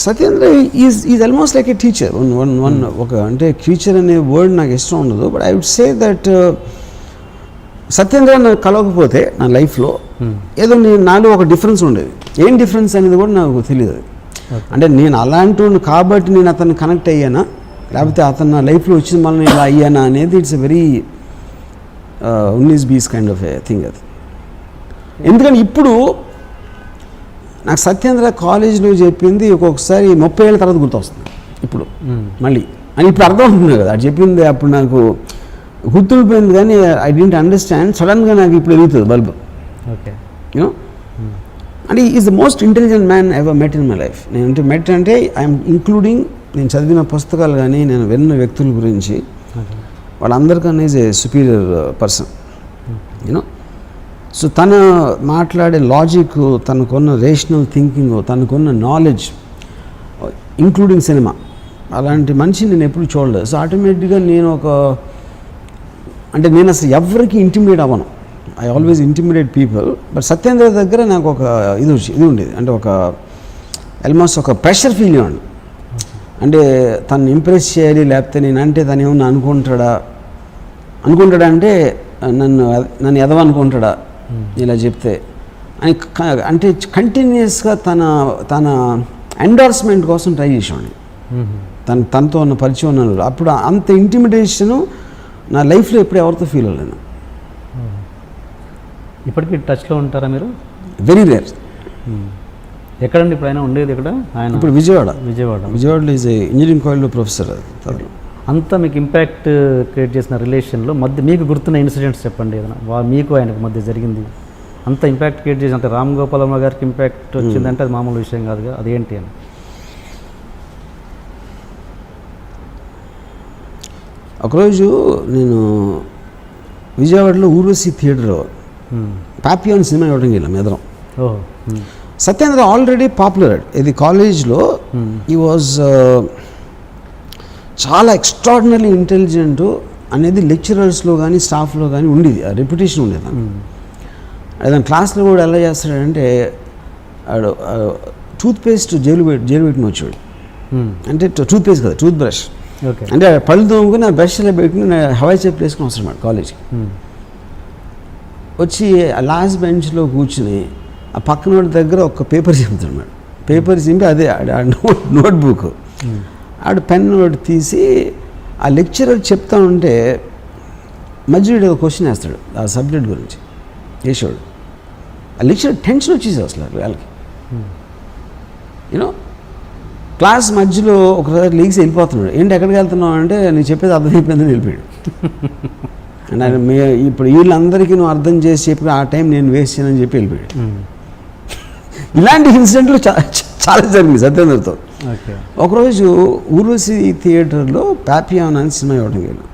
Satyendra is almost like a teacher ఒక అంటే teacher అనే వర్డ్ నాకు ఇష్టం ఉండదు. But I would say that Satyendra నాకు కలవకపోతే నా లైఫ్లో ఏదో నాలో ఒక డిఫరెన్స్ ఉండేది. ఏం డిఫరెన్స్ అనేది కూడా నాకు తెలియదు. అంటే నేను అలాంటి కాబట్టి నేను అతన్ని కనెక్ట్ అయ్యానా, లేకపోతే అతను నా లైఫ్లో వచ్చిన మళ్ళీ ఇలా అయ్యానా అనేది ఇట్స్ ఎ వెరీ ఉన్నీస్ బీస్ కైండ్ ఆఫ్ ఏ థింగ్ అది. ఎందుకంటే ఇప్పుడు నాకు సత్యేంద్ర కాలేజీలో చెప్పింది ఒక్కొక్కసారి 30 ఏళ్ళ తర్వాత గుర్తొస్తుంది ఇప్పుడు మళ్ళీ అని ఇప్పుడు అర్థం అవుతుంది కదా. అది చెప్పింది అప్పుడు నాకు గుర్తుండిపోయింది కానీ ఐ డెంట్ అండర్స్టాండ్. సడన్గా నాకు ఇప్పుడు వెలుగుతుంది బల్బు. ఓకే, యూనో అంటే is the most intelligent man ever met in my life. నేను మెట్ అంటే ఐఎమ్ ఇంక్లూడింగ్ నేను చదివిన పుస్తకాలు కానీ నేను విన్న వ్యక్తుల గురించి వాళ్ళందరికన్నా is a superior person you know. So తను మాట్లాడే లాజిక్, తనకున్న రేషనల్ థింకింగ్, తనకున్న నాలెడ్జ్ ఇంక్లూడింగ్ సినిమా, అలాంటి మనిషి నేను ఎప్పుడు చూడలేదు. సో ఆటోమేటిక్గా నేను నేను అసలు ఎవరికి ఇంటిమిడేట్ అవ్వను. I always intimidate people. But Satyendra దగ్గర నాకు ఒక ఇది ఉండేది, అంటే ఒక ఆల్మోస్ట్ ఒక ప్రెషర్ ఫీల్ అయ్యాను. అంటే తను ఇంప్రెస్ చేయాలి, లేకపోతే నేను అంటే తను ఏమన్నా అనుకుంటాడా అంటే నన్ను ఎదవనుకుంటాడా ఇలా చెప్తే అని, అంటే కంటిన్యూస్గా తన ఎండార్స్మెంట్ కోసం ట్రై చేసేవాడిని. తనతో ఉన్న పరిచయం ఉన్నాను. అప్పుడు అంత ఇంటిమిడేషను నా లైఫ్లో ఎప్పుడు ఎవరితో ఫీల్ అవ్వలేను. ఇప్పటికీ టచ్లో ఉంటారా మీరు? Very rare. ఎక్కడండి ఇప్పుడు ఆయన ఉండేది? ఎక్కడ ఆయన? ఇప్పుడు విజయవాడలో ఈజ్ ఇంజనీరింగ్ కాలేజ్లో ప్రొఫెసర్. అంతా మీకు ఇంపాక్ట్ క్రియేట్ చేసిన రిలేషన్లో మధ్య మీకు గుర్తున్న ఇన్సిడెంట్స్ చెప్పండి ఏదైనా. మీకు ఆయనకు మధ్య జరిగింది అంత ఇంపాక్ట్ క్రియేట్ చేసి, అంటే రామ్ గోపాల్ వర్మ గారికి ఇంపాక్ట్ వచ్చిందంటే అది మామూలు విషయం కాదుగా, అదేంటి అని. ఒకరోజు నేను విజయవాడలో ఊర్వశి థియేటర్లో పాపియాన్ సినిమా ఇవ్వడం వెళ్ళాం ఎదరం. Satyendra already popular. ఇది కాలేజ్లో ఈ వాజ్ చాలా ఎక్స్ట్రాడినరీ ఇంటెలిజెంట్ అనేది లెక్చరర్స్లో కానీ స్టాఫ్లో కానీ ఉండేది, ఆ రెప్యుటేషన్ ఉండేది. అతను క్లాస్లో కూడా ఎలా చేస్తాడంటే టూత్పేస్ట్ జైలు పెట్టిన వచ్చాడు. అంటే టూత్పేస్ట్ కదా, టూత్ బ్రష్. అంటే పళ్ళు తోముకుని ఆ బ్రష్లో పెట్టుకుని హవాయి చెప్పు వేసుకుని వస్తాడు కాలేజ్కి. వచ్చి ఆ లాస్ట్ బెంచ్లో కూర్చుని ఆ పక్కన దగ్గర ఒక పేపర్ చింపుతాడు మేడం. పేపర్ చింపి అదే నోట్బుక్ ఆడు పెన్ నోట్ తీసి ఆ లెక్చరర్ చెప్తా ఉంటే మధ్యలో క్వశ్చన్ వేస్తాడు ఆ సబ్జెక్ట్ గురించి వేసాడు. ఆ లెక్చరర్ టెన్షన్ వచ్చేసి అసలు వాళ్ళకి యూనో. క్లాస్ మధ్యలో ఒకసారి లీగ్స్ వెళ్ళిపోతున్నాడు. ఏంటి ఎక్కడికి వెళ్తున్నావు అంటే నేను చెప్పేది అర్థమైపోయిందని వెళ్ళిపోయాడు. అంటే ఇప్పుడు వీళ్ళందరికీ నువ్వు అర్థం చేసి చెప్పి ఆ టైం నేను వేస్ట్ చేయనని చెప్పి వెళ్ళిపోయాడు. ఇలాంటి ఇన్సిడెంట్లు చాలా జరిగింది సత్యేంద్రతో. ఒకరోజు ఊర్వశి థియేటర్లో పాపియాన్ అని సినిమా ఇవ్వడం వెళ్ళాం.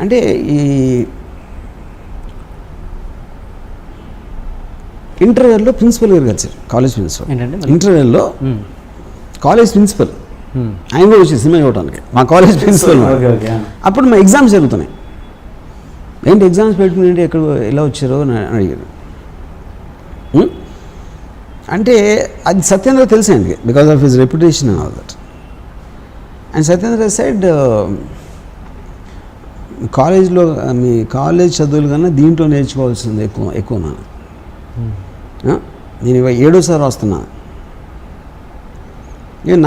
అంటే ఈ ఇంటర్వెల్లో ప్రిన్సిపల్ గారు కలిసారు, కాలేజ్ ప్రిన్సిపల్. ఇంటర్వెల్లో కాలేజ్ ప్రిన్సిపల్ ఆయన కూడా వచ్చి సినిమా ఇవ్వడానికి మా కాలేజ్ ప్రిన్సిపల్. అప్పుడు మా ఎగ్జామ్స్ జరుగుతున్నాయి. ఏంటి ఎగ్జామ్స్ పెట్టుకుని ఏంటి ఎక్కడ ఎలా వచ్చారో అని అడిగారు. అంటే అది సత్యేంద్ర తెలిసింది because of his reputation and all that. And Satyendra side కాలేజ్లో మీ కాలేజ్ చదువులు కన్నా దీంట్లో నేర్చుకోవాల్సింది ఎక్కువ నేను 7వ వస్తున్నా.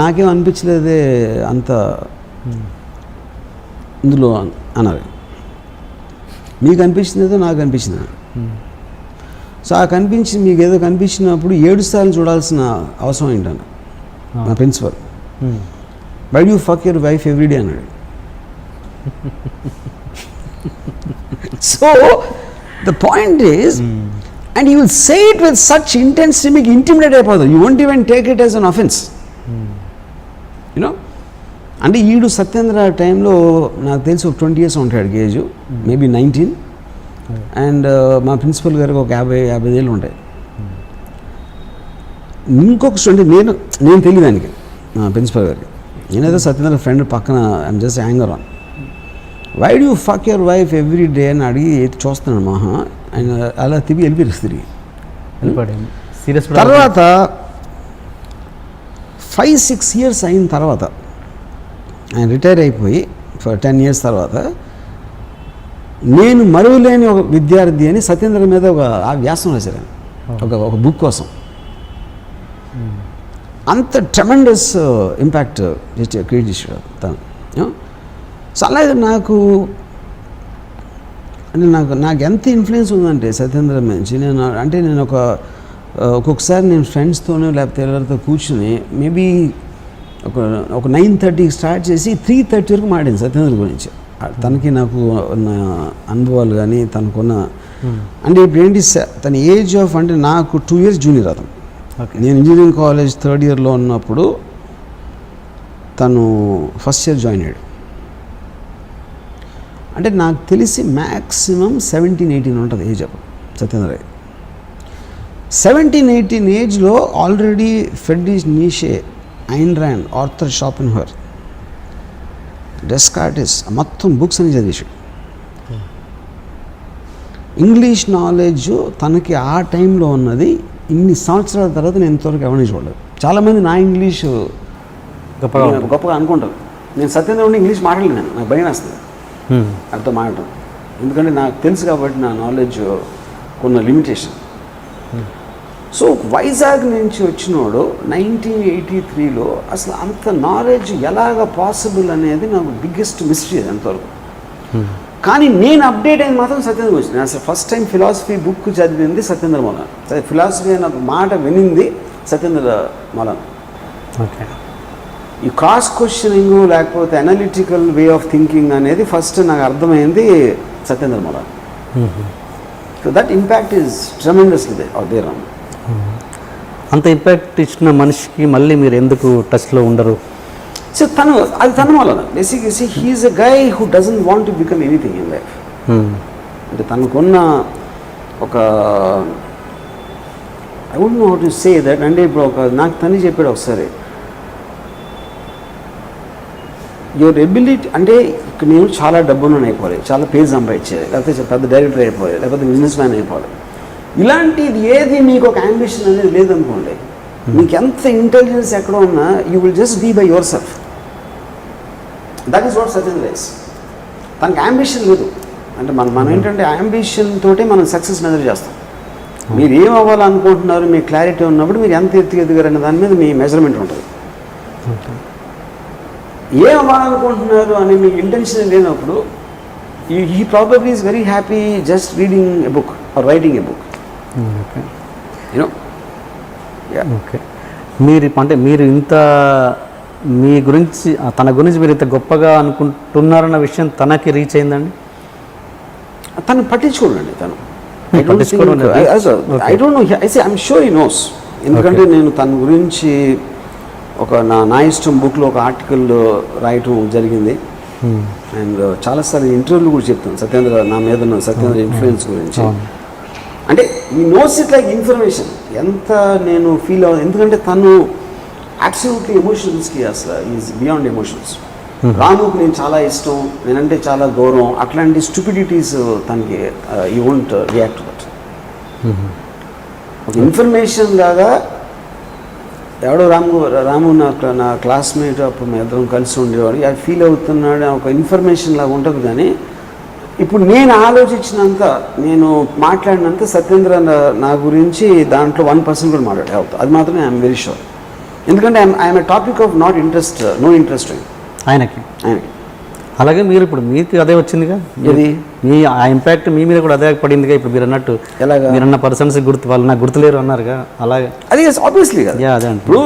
నాకేం అనిపించలేదే అంత ఇందులో అన్నారు. మీకు అనిపించిందేదో నాకు అనిపించింది. సో ఆ మీకు ఏదో కనిపించినప్పుడు 7 సార్లు చూడాల్సిన అవసరం ఏంటన్న మా principal. Why do fuck your wife everyday అన్నాడు. So the point is, and you will say it with such intensity, మీకు ఇంటిమిడేట్ అయిపోతుంది. You won't even take it as an offense you know. అంటే ఈడు సత్యేంద్ర టైంలో నాకు తెలిసి ఒక 20 years ఉంటాడు ఏజ్, మేబీ 19. అండ్ మా ప్రిన్సిపల్ గారికి ఒక 50 ఏళ్ళు ఉంటాయి. ఇంకొక స్టూడెంట్ నేను తెలియదు ఆయనకి, మా ప్రిన్సిపల్ గారికి. నేనేదో సత్యేంద్ర ఫ్రెండ్ పక్కన I'm just anger on. Why do fuck your wife every day అని అడిగి చూస్తున్నాడు మహా. ఆయన అలా తిరిగి వెళ్ళిపోయారు తిరిగి. తర్వాత 5-6 years అయిన తర్వాత, ఆయన రిటైర్ అయిపోయి ఫర్ 10 years తర్వాత, నేను మరువలేని ఒక విద్యార్థి అని సత్యేంద్ర మీద ఆ వ్యాసం రాశారు ఒక బుక్ కోసం. అంత ట్రెమెండస్ ఇంపాక్ట్ క్రియేట్ చేశాడు తను. సో అలాగే నాకు ఎంత ఇన్ఫ్లుయెన్స్ ఉందంటే సత్యేంద్ర నుంచి, నేను ఒక్కొక్కసారి నేను ఫ్రెండ్స్తోనో లేకపోతే ఎవరితో కూర్చుని మేబీ ఒక 9:30కి స్టార్ట్ చేసి 3:30 వరకు మాట్లాడింది సత్యేంద్ర గురించి. తనకి నాకు ఉన్న అనుభవాలు కానీ తనకున్న అంటే ఇప్పుడు ఏంటి తన ఏజ్ ఆఫ్ అంటే నాకు 2 years జూనియర్ అతను. నేను ఇంజనీరింగ్ కాలేజ్ 3rd yearలో ఉన్నప్పుడు తను ఫస్ట్ ఇయర్ జాయిన్ అయ్యాడు. అంటే నాకు తెలిసి మ్యాక్సిమం 17-18 ఉంటుంది ఏజ్ అప్పుడు సత్యేంద్ర. 17-18 ఏజ్లో already Friedrich Nietzsche, Ayn Rand, Arthur Schopenhauer, Descartes మొత్తం బుక్స్ అని చదివేశాడు. ఇంగ్లీష్ నాలెడ్జ్ తనకి ఆ టైంలో ఉన్నది ఇన్ని సంవత్సరాల తర్వాత నేను ఇంతవరకు ఎవరిని చూడలేదు. చాలామంది నా ఇంగ్లీష్ గొప్పగా అనుకుంటారు. నేను సత్యేంద్ర ఉండి ఇంగ్లీష్ మాట్లాడలేను, నాకు భయం వేస్తుంది అర్థం మాట్లాడటం. ఎందుకంటే నాకు తెలుసు కాబట్టి నా నాలెడ్జ్ కొన్ని లిమిటేషన్. సో వైజాగ్ నుంచి వచ్చినోడు 1983లో అసలు అంత నాలెడ్జ్ ఎలాగ పాసిబుల్ అనేది నాకు బిగ్గెస్ట్ మిస్టరీ అంతవరకు. కానీ నేను అప్డేట్ అయింది మాత్రం సత్యేంద్ర గురించి. నేను అసలు ఫస్ట్ టైం ఫిలాసఫీ బుక్ చదివింది సత్యేంద్ర మౌలానా. ఫిలాసఫీ అనే మాట వినింది సత్యేంద్ర మౌలానా. ఓకే. ఈ క్రాస్ క్వశ్చనింగ్ లేకపోతే అనలిటికల్ వే ఆఫ్ థింకింగ్ అనేది ఫస్ట్ నాకు అర్థమైంది Satyendra Maulana. So that impact is tremendously there. అంత ఇంపాక్ట్ ఇచ్చిన మనిషికి మళ్ళీ మీరు ఎందుకు టచ్లో ఉండరు? సో అది తన వలన బేసిక్గా he's a guy who doesn't want to become anything in life. అంటే తనకున్న ఒక I would know how to say that. అంటే ఇప్పుడు నాకు తను చెప్పాడు ఒకసారి, యువర్ ఎబిలిటీ అంటే ఇక్కడ నేను చాలా డబ్బును అయిపోవాలి, చాలా పేరు సంపాదించేది, లేకపోతే పెద్ద డైరెక్టర్ అయిపోవాలి, లేకపోతే బిజినెస్ మ్యాన్ అయిపోవాలి, ఇలాంటిది ఏది మీకు ఒక అంబిషన్ అనేది లేదనుకోండి, మీకు ఎంత ఇంటెలిజెన్స్ ఎక్కడ ఉన్నా you will just be by yourself. That is what Satyendra is. తనకి అంబిషన్ లేదు. అంటే మనం ఏంటంటే అంబిషన్ తోటే మనం సక్సెస్ మెజర్ చేస్తాం. మీరు ఏం అవ్వాలనుకుంటున్నారు, మీ క్లారిటీ ఉన్నప్పుడు మీరు ఎంత ఎదిగారనే దాని మీద మీ మెజర్మెంట్ ఉంటుంది. ఏం అవ్వాలనుకుంటున్నారు అని మీకు ఇంటెన్షన్ లేనప్పుడు he probably is very happy just reading a book or writing a book. You know. Okay. మీరు ఇంత మీ గురించి తన గురించి మీరు ఇంత గొప్పగా అనుకుంటున్నారన్న విషయం తనకి రీచ్ అయిందండి? తను పట్టించుకోండి. తను I don't know, I'm sure he knows. ఎందుకంటే నేను తన గురించి నా ఇష్టం బుక్లో ఒక ఆర్టికల్ రాయటం జరిగింది. అండ్ చాలాసార్లు ఇంటర్వ్యూలు కూడా చెప్తాను సత్యేంద్ర నా మీద ఉన్న సత్యేంద్ర ఇన్ఫ్లుయెన్స్ గురించి. అంటే ఈ నోస్ ఇట్ లైక్ ఇన్ఫర్మేషన్ ఎంత నేను ఫీల్ అవ్వదు. ఎందుకంటే తను అబ్సల్యూట్లీ ఎమోషన్స్కి అసలు ఈజ్ బియాండ్ ఎమోషన్స్. రాముకి నేను చాలా ఇష్టం, నేనంటే చాలా గౌరవం, అట్లాంటి స్టూపిడిటీస్ తనకి యూ వోంట్ రియాక్ట్ దట్. ఒక ఇన్ఫర్మేషన్ లాగా ఎవడో రాము నా క్లాస్మేట్, అప్పుడు మేము ఇద్దరం కలిసి ఉండేవాడు, అది ఫీల్ అవుతున్నాడు ఒక ఇన్ఫర్మేషన్ లాగా ఉంటుంది. కానీ ఇప్పుడు నేను ఆలోచించినంత, నేను మాట్లాడినంత సత్యేంద్ర నా గురించి దాంట్లో 1% కూడా మాట్లాడే అవుతుంది. అది మాత్రం ఐఎమ్ వెరీ షూర్. ఎందుకంటే I'm a topic of no interest ఆయనకి. అలాగే మీరు ఇప్పుడు మీకు అదే వచ్చిందిగా, మీ ఆ ఇంపాక్ట్ మీ మీద కూడా అదే పడిందిగా. ఇప్పుడు మీరు అన్నట్టు ఎలాగా మీరన్న పర్సన్స్ వాళ్ళు నాకు గుర్తులేరు అన్నారుగా, అలాగే అది ఆబ్వియస్లీ కదా. అదే ఇప్పుడు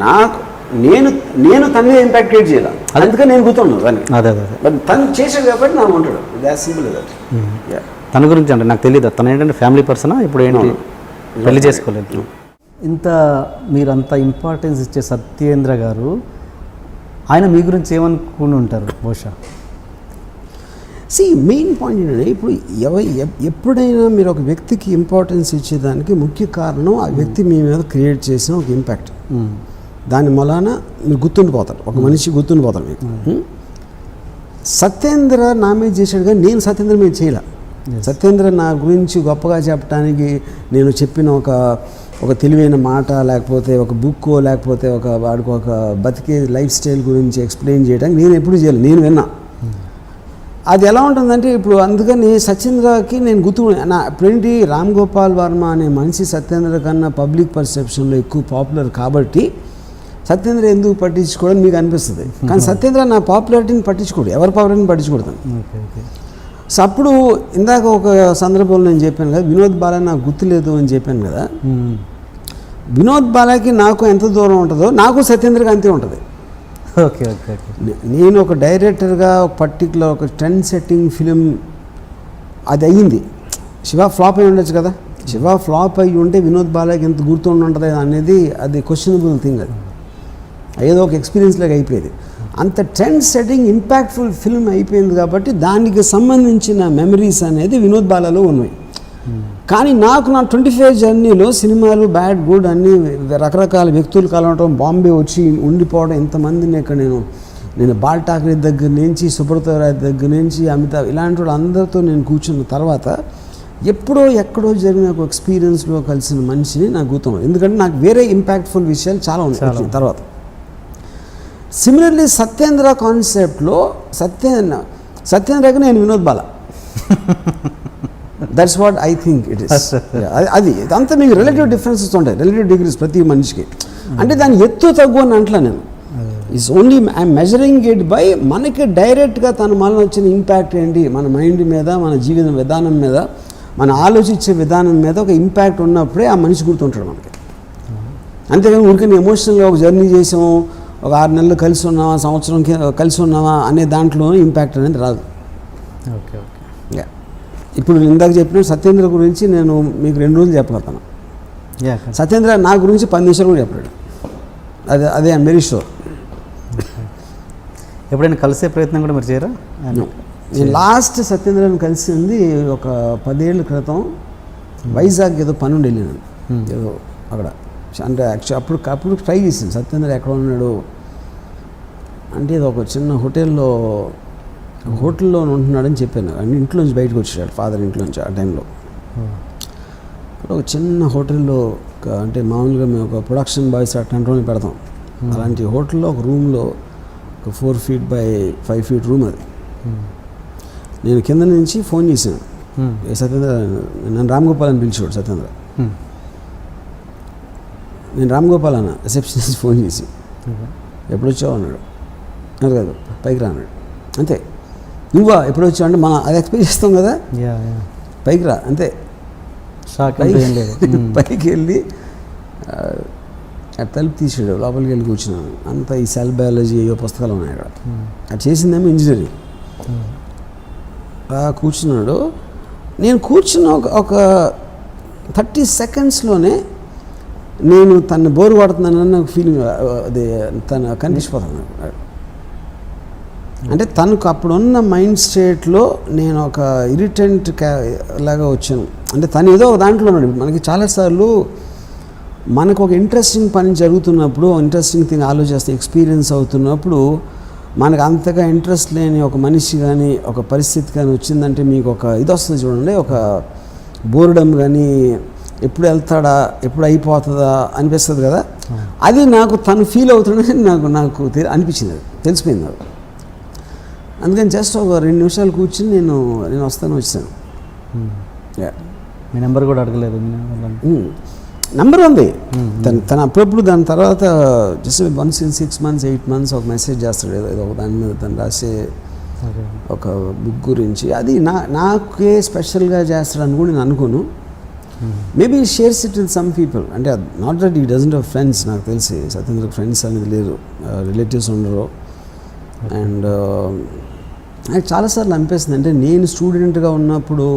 నాకు నేను తన మీద ఇంపాక్ట్ క్రియేట్ చేయాలి, అందుకని నేను గుర్తున్నాను దాన్ని. అదే బట్ తను చేసాడు కాబట్టి నాకు ఉంటాడు. That simple that. తన గురించి అంటే నాకు తెలియదు, తను ఏంటంటే ఫ్యామిలీ పర్సనా, ఇప్పుడు ఏంటి పెళ్లి చేసుకోలేదు. ఇంత మీరంత ఇంపార్టెన్స్ ఇచ్చే సత్యేంద్ర గారు, ఆయన మీ గురించి ఏమనుకుని ఉంటారు బహుశా? మెయిన్ పాయింట్ ఏంటంటే, ఇప్పుడు ఎప్పుడైనా మీరు ఒక వ్యక్తికి ఇంపార్టెన్స్ ఇచ్చేదానికి ముఖ్య కారణం ఆ వ్యక్తి మీ మీద క్రియేట్ చేసిన ఒక ఇంపాక్ట్. దాని వలన మీరు గుర్తుండిపోతారు, ఒక మనిషి గుర్తుండిపోతారు మీకు. సత్యేంద్ర నా మీద చేశాడు కానీ నేను సత్యేంద్ర మీద చేయలే. సత్యేంద్ర నా గురించి గొప్పగా చెప్పడానికి నేను చెప్పిన ఒక ఒక తెలివైన మాట, లేకపోతే ఒక బుక్కో, లేకపోతే వాడికి ఒక బతికే లైఫ్ స్టైల్ గురించి ఎక్స్ప్లెయిన్ చేయడానికి నేను ఎప్పుడు చేయలేదు, నేను విన్నా. అది ఎలా ఉంటుందంటే ఇప్పుడు అందుకని సత్యేంద్రకి నేను ఇప్పుడేంటి రామ్ గోపాల్ వర్మ అనే మనిషి సత్యేంద్ర కన్నా పబ్లిక్ పర్సెప్షన్లో ఎక్కువ పాపులర్ కాబట్టి సత్యేంద్ర ఎందుకు పట్టించుకోవడం మీకు అనిపిస్తుంది. కానీ సత్యేంద్ర నా పాపులారిటీని పట్టించుకోడు, ఎవరి పాపులారిటీని పట్టించుకోడతాను. సో అప్పుడు ఇందాక ఒక సందర్భంలో నేను చెప్పాను కదా, వినోద్ బాలా నాకు గుర్తులేదు అని చెప్పాను కదా. వినోద్ బాలాకి నాకు ఎంత దూరం ఉంటుందో నాకు సత్యేంద్రకి అంతే ఉంటుంది. Okay okay okay. నేను ఒక డైరెక్టర్గా ఒక పర్టికులర్ ఒక ట్రెండ్ సెట్టింగ్ ఫిలిం అది అయ్యింది. శివ ఫ్లాప్ అయి ఉండొచ్చు కదా, శివ ఫ్లాప్ అయ్యి ఉంటే వినోద్ బాలాకి ఎంత గుర్తుండి ఉంటుంది అనేది అది క్వశ్చనబుల్ థింగ్. అది ఏదో ఒక ఎక్స్పీరియన్స్ లాగా అయిపోయేది. అంత ట్రెండ్ సెట్టింగ్ ఇంపాక్ట్ఫుల్ ఫిల్మ్ అయిపోయింది కాబట్టి దానికి సంబంధించిన మెమరీస్ అనేది వినోద్ బాలాలో ఉన్నాయి. కానీ నాకు నా 25 జర్నీలో సినిమాలు బ్యాడ్ గుడ్ అన్నీ రకరకాల వ్యక్తులు కలవటం, బాంబే వచ్చి ఉండిపోవడం, ఇంతమందిని ఇక్కడ నేను బాల్ ఠాక్రే దగ్గర నుంచి, సుబ్రత రాయ్ దగ్గర నుంచి, అమితాబ్ ఇలాంటి వాళ్ళు అందరితో నేను కూర్చున్న తర్వాత ఎప్పుడో ఎక్కడో జరిగిన ఒక ఎక్స్పీరియన్స్లో కలిసిన మనిషిని నాకు గుర్తుంది. ఎందుకంటే నాకు వేరే ఇంపాక్ట్ఫుల్ విషయాలు చాలా ఉన్నాయి తర్వాత. సిమిలర్లీ సత్యేంద్ర కాన్సెప్ట్లో సత్యేంద్రకి నేను Vinod Bala, that's what I think it is. అది అంతా మీకు రిలేటివ్ డిఫరెన్సెస్ ఉంటాయి, రిలేటివ్ డిగ్రీస్ ప్రతి మనిషికి. అంటే దాని ఎత్తు తగ్గు అని అంటలా నేను. It's only I'm measuring it by మనకి డైరెక్ట్గా తన వలన వచ్చిన ఇంపాక్ట్ ఏంటి, మన మైండ్ మీద, మన జీవిత విధానం మీద, మన ఆలోచించే విధానం మీద ఒక ఇంపాక్ట్ ఉన్నప్పుడే ఆ మనిషి గుర్తుంటాడు మనకి. అంతేగాని ఊరికే ఎమోషనల్గా ఒక జర్నీ చేసాము, ఒక 6 నెలలు కలిసి ఉన్నామా, సంవత్సరం కలిసి ఉన్నామా అనే దాంట్లో ఇంపాక్ట్ అనేది రాదు. Okay okay. ఇప్పుడు ఇందాక చెప్పిన సత్యేంద్ర గురించి నేను మీకు 2 రోజులు చెప్పగలుగుతాను. సత్యేంద్ర నా గురించి 10 నిమిషాలు కూడా చెప్పాడు. అదే ఐఎమ్ వెరీ షూర్. ఎప్పుడైనా కలిసే ప్రయత్నం కూడా మీరు చేయరా? నేను లాస్ట్ సత్యేంద్రని కలిసింది ఒక 10 ఏళ్ళ క్రితం. వైజాగ్ ఏదో పని ఉండి వెళ్ళాను, ఏదో అక్కడ. అంటే అప్పుడు ట్రై చేశాను సత్యేంద్ర ఎక్కడ ఉన్నాడు అంటే, ఇది ఒక చిన్న హోటల్లో ఉంటున్నాడని చెప్పాను. అంటే ఇంట్లోంచి బయటకు వచ్చాడు, ఫాదర్ ఇంట్లోంచి ఆ టైంలో. ఒక చిన్న హోటల్లో అంటే మామూలుగా మేము ఒక ప్రొడక్షన్ బాయ్స్ అట్లాంటి వాళ్ళని పెడతాం. అలాంటి హోటల్లో ఒక రూమ్లో ఒక 4 feet by 5 feet రూమ్ అది. నేను కింద నుంచి ఫోన్ చేశాను, సత్యేంద్ర నన్ను రామ్ గోపాల్ అని పిలిచాడు సత్యేంద్ర. నేను రామ్ గోపాల్ అన్న రిసెప్షనిస్ట్ ఫోన్ చేసి, ఎప్పుడు వచ్చావు అన్నాడు. అది కాదు పైకి రా అన్నాడు. అంతే. నువ్వా ఎప్పుడు వచ్చావు అంటే మనం అది ఎక్స్పెక్ట్ చేస్తాం కదా, పైకి రా అంతే. పైకి వెళ్ళి తలుపు తీసాడు, లోపలికి వెళ్ళి కూర్చున్నాను. అంతా ఈ సెల్ బయాలజీ ఏవో పుస్తకాలు ఉన్నాయి అక్కడ. అది చేసిందేమో ఇంజనీరింగ్. కూర్చున్నాడు. నేను కూర్చున్న ఒక 30 secondsలోనే నేను తను బోరు పడుతున్నానన్న ఫీలింగ్ అది తను కనిపించిపోతాను. అంటే తనకు అప్పుడున్న మైండ్ స్టేట్లో నేను ఒక ఇరిటెంట్ లాగా వచ్చాను. అంటే తను ఏదో ఒక దాంట్లో ఉన్నాడు. మనకి చాలాసార్లు మనకు ఒక ఇంట్రెస్టింగ్ పని జరుగుతున్నప్పుడు, ఇంట్రెస్టింగ్ థింగ్ ఆలోచిస్తే ఎక్స్పీరియన్స్ అవుతున్నప్పుడు, మనకు అంతగా ఇంట్రెస్ట్ లేని ఒక మనిషి కానీ ఒక పరిస్థితి కానీ వచ్చిందంటే మీకు ఒక ఇది వస్తుంది చూడండి, ఒక బోర్డమ్ కానీ, ఎప్పుడు వెళ్తాడా, ఎప్పుడు అయిపోతుందా అనిపిస్తుంది కదా. అది నాకు తను ఫీల్ అవుతుందని నాకు అనిపించింది, తెలిసిపోయింది నాకు. అందుకని జస్ట్ ఒక 2 నిమిషాలు కూర్చుని నేను వచ్చాను. మీ నెంబర్ కూడా అడగలేదు? నెంబర్ ఉంది తను అప్పుడప్పుడు. దాని తర్వాత just once in 6 months 8 months ఒక మెసేజ్ చేస్తాడు, ఏదో ఒక దాని మీద తను రాసే ఒక బుక్ గురించి. అది నాకే స్పెషల్గా చేస్తాడని కూడా నేను అనుకోను. Maybe shares it with some people. అంటే నాట్ దట్ ఈ డజంట్ హ్యావ్ ఫ్రెండ్స్. నాకు తెలిసి సత్యేంద్ర ఫ్రెండ్స్ అనేది లేదు, రిలేటివ్స్ ఉండరు. అండ్ నాకు చాలాసార్లు అనిపిస్తుంది, అంటే నేను స్టూడెంట్గా ఉన్నప్పుడు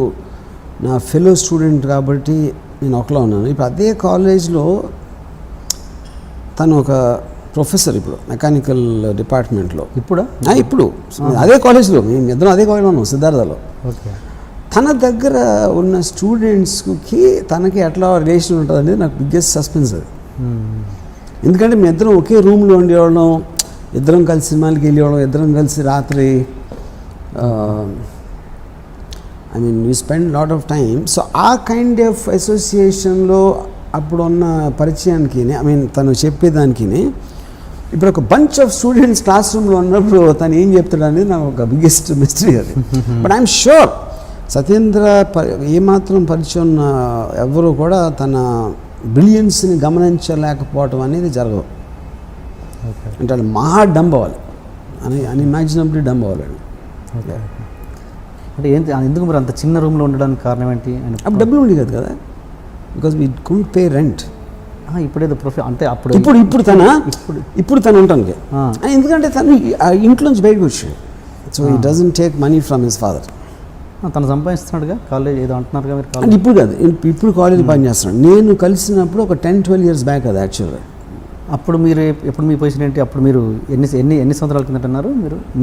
నా ఫెలో స్టూడెంట్ కాబట్టి నేను ఒకలా ఉన్నాను. ఇప్పుడు అదే కాలేజ్లో తను ఒక ప్రొఫెసర్, ఇప్పుడు మెకానికల్ డిపార్ట్మెంట్లో. ఇప్పుడు అదే కాలేజ్లో, మేము ఇద్దరం అదే కాలేజ్లో ఉన్నాం, సిద్ధార్థలో. ఓకే. తన దగ్గర ఉన్న స్టూడెంట్స్కి తనకి ఎట్లా రిలేషన్ ఉంటుంది అనేది నాకు బిగ్గెస్ట్ సస్పెన్స్ అది. ఎందుకంటే మేము ఇద్దరం ఒకే రూమ్లో ఉండేవాళ్ళం, ఇద్దరం కలిసి సినిమాలకి వెళ్ళేవాళ్ళం, ఇద్దరం కలిసి రాత్రి I mean we spend lot of time. So ఆ కైండ్ ఆఫ్ అసోసియేషన్లో అప్పుడున్న పరిచయానికి ఐ మీన్ తను చెప్పేదానికి ఇప్పుడు ఒక బంచ్ ఆఫ్ స్టూడెంట్స్ క్లాస్ రూమ్లో ఉన్నప్పుడు తను ఏం చెప్తాడు అనేది నాకు ఒక బిగ్గెస్ట్ మిస్టరీ అది. బట్ ఐఎమ్ షూర్ సత్యేంద్ర ఏమాత్రం పరిచయం ఉన్న ఎవరు కూడా తన బ్రిలియన్స్ని గమనించలేకపోవటం అనేది జరగదు. అంటే వాళ్ళు మహా డంబ్ అవ్వాలి, అన్ఇమాజినబుల్లీ డంబ్ అవ్వాలి. అంటే ఏంటి ఎందుకు మరి అంత చిన్న రూమ్లో ఉండడానికి కారణం ఏంటి? అప్పుడు డబ్బులు ఉండేది కదా కదా, because we couldn't pay rent. ఇప్పుడేదో అంటే అప్పుడు ఇప్పుడు తను ఉంటానికి ఎందుకంటే తను ఇంట్లోంచి బయటకు వచ్చాడు. సో ఈ doesn't take money from his father. తను సంపాదిస్తున్నాడుగా, కాలేజ్ ఏదో అంటున్నారుగా మీరు. అంటే ఇప్పుడు కాదు, ఇప్పుడు కాలేజ్ పని చేస్తున్నాడు. నేను కలిసినప్పుడు ఒక 10-12 years బ్యాక్ అది యాక్చువల్గా. అప్పుడు మీరు ఎప్పుడు మీ పొజిషన్ ఏంటి? అప్పుడు మీరు ఎన్ని సంవత్సరాల కిందట అన్నారు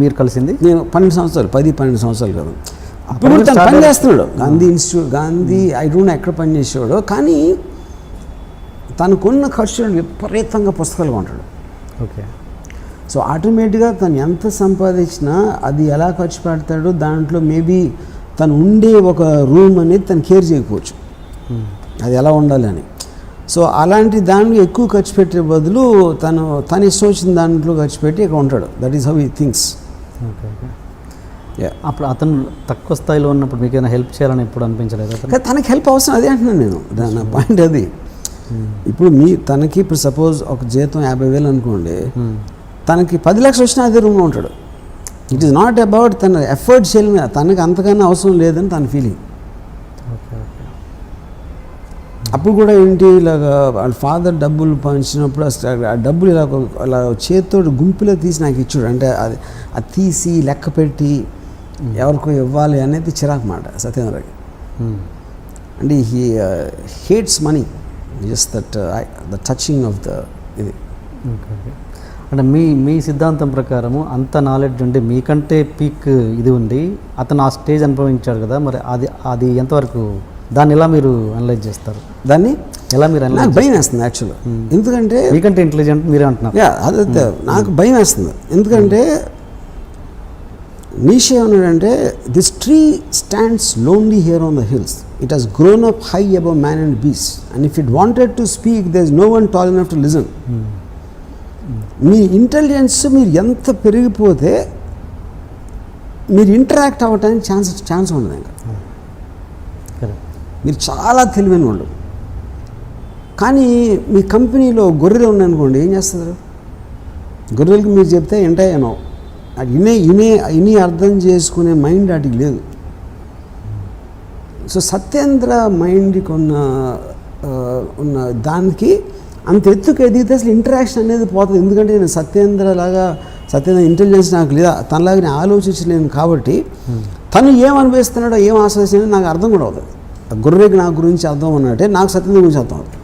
మీరు కలిసింది? నేను 12 సంవత్సరాలు, 10-12 సంవత్సరాలు కాదు. అప్పుడు తను పని చేస్తున్నాడు Gandhi institute, Gandhi I don't know ఎక్కడ పని చేసేవాడు. కానీ తనకున్న ఖర్చులను విపరీతంగా పుస్తకాలు కొంటాడు. ఓకే. సో ఆటోమేటిక్గా తను ఎంత సంపాదించినా అది ఎలా ఖర్చు పెడతాడో దాంట్లో మేబీ తను ఉండే ఒక రూమ్ అనేది తను కేర్ చేయకపోవచ్చు, అది ఎలా ఉండాలి అని. సో అలాంటి దాంట్లో ఎక్కువ ఖర్చు పెట్టే బదులు తను ఇష్టం వచ్చిన దాంట్లో ఖర్చు పెట్టి ఇక్కడ ఉంటాడు. That is how he thinks. Okay. అప్పుడు అతను తక్కువ స్థాయిలో ఉన్నప్పుడు మీకు ఏమైనా హెల్ప్ చేయాలని ఎప్పుడు అనిపించలేదు? కానీ తనకి హెల్ప్ అవసరం, అదే అంటున్నాను నేను, నా పాయింట్ అది. ఇప్పుడు తనకి ఇప్పుడు సపోజ్ ఒక జీతం 50,000 అనుకోండి, తనకి 10 లక్షలు వచ్చినా అదే రూమ్లో ఉంటాడు. ఇట్ ఈస్ నాట్ అబౌట్ తన ఎఫర్ట్ చేయలేదు, తనకి అంతకన్నా అవసరం లేదని తన ఫీలింగ్. అప్పుడు కూడా ఏంటి, ఇలాగ వాళ్ళ ఫాదర్ డబ్బులు పంచినప్పుడు ఆ డబ్బులు ఇలా చేతితో గుంపులో తీసి నాకు ఇచ్చాడు. అంటే అది తీసి లెక్క పెట్టి ఎవరికో ఇవ్వాలి అనేది చిరాకు మాట సత్యేంద్రకి. అంటే he hates money, just the touching of the ఇది. అంటే మీ సిద్ధాంతం ప్రకారము అంత నాలెడ్జ్ ఉండి మీకంటే పీక్ ఇది ఉంది, అతను ఆ స్టేజ్ అనుభవించాడు కదా, మరి అది ఎంతవరకు, దాన్ని ఎలా మీరు అనలైజ్ చేస్తారు? దాన్ని ఎలా మీరు నాకు భయం వేస్తుంది యాక్చువల్గా. ఎందుకంటే మీకంటే ఇంటెలిజెంట్ మీరే అంటున్నారు. అదే నాకు భయం వేస్తుంది. ఎందుకంటే నీషే ఏమన్నాడంటే, this tree stands lonely here on the hills, it has grown up high above man and beast, and if it wanted to speak there is no one tall enough to listen. మీ intelligence మీరు ఎంత పెరిగిపోతే మీరు interact అవ్వటానికి chance ఉండదు. ఇంకా మీరు చాలా తెలివైన వాళ్ళు, కానీ మీ కంపెనీలో గొర్రెలు ఉన్నాయనుకోండి, ఏం చేస్తారు? గొర్రెలకి మీరు చెప్తే వింటాయేనో, అది ఇని అర్థం చేసుకునే మైండ్ వాటికి లేదు. సో సత్యేంద్ర మైండ్కి ఉన్న దానికి అంత ఎత్తుకు ఎదిగితే అసలు ఇంటరాక్షన్ అనేది పోతుంది. ఎందుకంటే నేను సత్యేంద్ర ఇంటెలిజెన్స్ నాకు లేదా, తనలాగా నేను ఆలోచించలేను. కాబట్టి తను ఏం అనిపిస్తున్నాడో ఏం ఆస్వాదిస్తున్నాడో నాకు అర్థం కూడా అవుతుంది. గొర్రెకి నా గురించి అర్థం అన్నట్టే నాకు సత్యేంద్ర గురించి అర్థం అవుతుంది.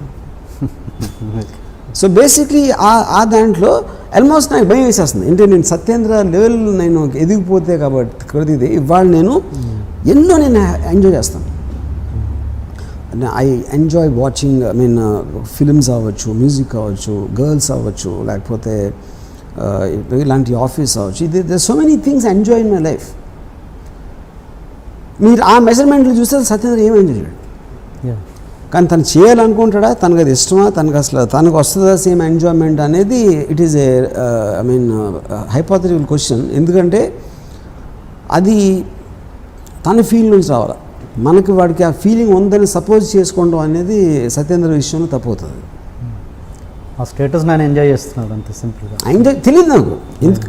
సో బేసిక్లీ ఆ దాంట్లో ఆల్మోస్ట్ నాకు భయం వేసేస్తుంది. అంటే నేను సత్యేంద్ర లెవెల్ నేను ఎదిగిపోతే కాబట్టి ఇవాళ నేను ఎన్నో ఎంజాయ్ చేస్తాను. I enjoy watching, I mean films అవ్వచ్చు, మ్యూజిక్ అవ్వచ్చు, గర్ల్స్ అవ్వచ్చు, లేకపోతే ఇలాంటి ఆఫీస్ అవ్వచ్చు. They so many things enjoy in my life. మీరు ఆ మెజర్మెంట్లు చూస్తే సత్యేంద్ర ఏం ఎంజాయ్ చేయడు. కానీ తను చేయాలనుకుంటాడా, తనకు అది ఇష్టమా, తనకు వస్తుందా సేమ్ ఎంజాయ్మెంట్ అనేది it is A I mean hypothetical question. ఎందుకంటే అది తన ఫీల్ నుంచి రావాలి. మనకి వాడికి ఆ ఫీలింగ్ ఉందని సపోజ్ చేసుకోవడం అనేది సత్యేంద్ర విషయంలో తప్పవుతుంది. ఆ స్టేటస్ నేను ఎంజాయ్ చేస్తున్నాడు అంతే సింపుల్గా. ఎంజాయ్ తెలియదు నాకు,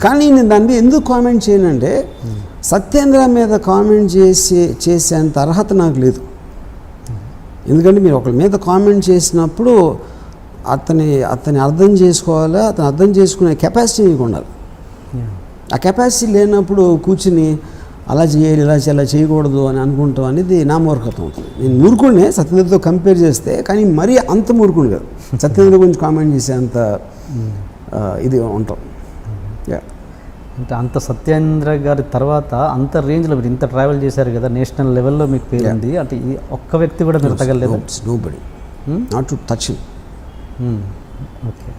కానీ నేను దాని మీద ఎందుకు కామెంట్ చేయనంటే సత్యేంద్ర మీద కామెంట్ చేసేంత అర్హత నాకు లేదు. ఎందుకంటే మీరు ఒకరి మీద కామెంట్ చేసినప్పుడు అతని అర్థం చేసుకోవాలి, అతను అర్థం చేసుకునే కెపాసిటీ మీకు ఉండాలి. ఆ కెపాసిటీ లేనప్పుడు కూర్చుని అలా చేయాలి ఇలా చేయకూడదు అని అనుకుంటాం అనేది నా మూర్ఖత్వం అవుతుంది. నేను మూర్ఖుడినే సత్యేంద్రతో కంపేర్ చేస్తే, కానీ మరీ అంత మూర్ఖుడు కాదు. సత్యేంద్ర గురించి కామెంట్ చేసే అంత ఇది ఉంటాం. అంటే అంత సత్యేంద్ర గారి తర్వాత అంత రేంజ్లో మీరు ఇంత ట్రావెల్ చేశారు కదా, నేషనల్ లెవెల్లో మీకు పేరుంది. అంటే ఒక్క వ్యక్తి కూడా మీరు తగలేదు? Nobody, not to touch him. Okay.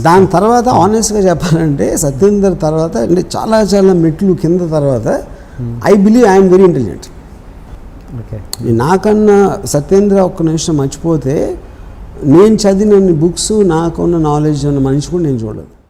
దాని తర్వాత ఆనెస్ట్గా చెప్పాలంటే సత్యేంద్ర తర్వాత అంటే చాలా మెట్లు కింద తర్వాత I believe I'm very intelligent. Okay. నాకన్నా సత్యేంద్ర ఒక్క నిమిషం మర్చిపోతే నేను చదివిన బుక్స్ నాకున్న నాలెడ్జ్ ఉన్న మనిషి కూడా నేను చూడలేదు.